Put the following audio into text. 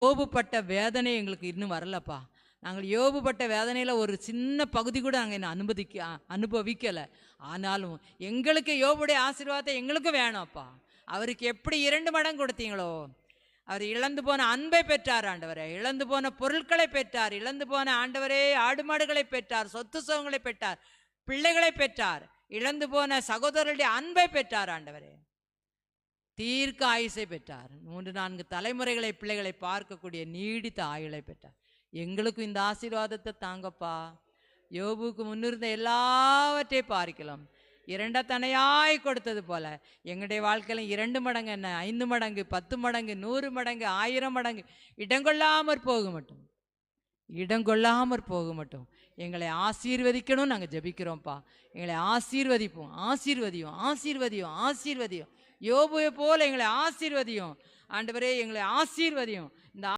யோபுப்பட்ட வேதனை எங்களுக்கு இன்னும் வரலப்பா. நாங்கள் யோபுப்பட்ட வேதனையில் ஒரு சின்ன பகுதி கூட நாங்கள் இன்னும் அனுபவிக்கலை. ஆனாலும் எங்களுக்கு யோபுடைய ஆசீர்வாதத்தை எங்களுக்கும் வேணும்ப்பா. அவருக்கு எப்படி 2 மடங்கு கொடுத்தீங்களோ, அவர் இழந்து போன அன்பை பெற்றார் ஆண்டவரே, இழந்து போன பொருட்களை பெற்றார், இழந்து போன ஆண்டவரே ஆடு மாடுகளை பெற்றார், சொத்து சுகங்களை பெற்றார், பிள்ளைகளை பெற்றார், இழந்து போன சகோதரருடைய அன்பை பெற்றார் ஆண்டவரே. தீர்க்க ஆயுசை பெற்றார். 3-4 தலைமுறைகளை பிள்ளைகளை பார்க்கக்கூடிய நீடித்த ஆயுளை பெற்றார். எங்களுக்கும் இந்த ஆசீர்வாதத்தை தாங்கப்பா. யோபுக்கு முன்னிருந்த எல்லாவற்றை பார்க்கலாம் 2 தனையாய் கொடுத்தது போல எங்களுடைய வாழ்க்கையில 2 மடங்கு என்ன, 5 மடங்கு, 10 மடங்கு, 100 மடங்கு, 1000 மடங்கு இடங்கொள்ளாமற் போக மட்டும், இடங்கொள்ளாமற் போக மட்டும் எங்களை ஆசீர்வதிக்கணும். நாங்கள் ஜெபிக்கிறோம்ப்பா. எங்களை ஆசீர்வதிப்போம், ஆசீர்வதியும், ஆசீர்வதியும், ஆசீர்வதியும். யோபுவை போல எங்களை ஆசீர்வதியும் ஆண்டவரே, எங்களை ஆசீர்வதியும். இந்த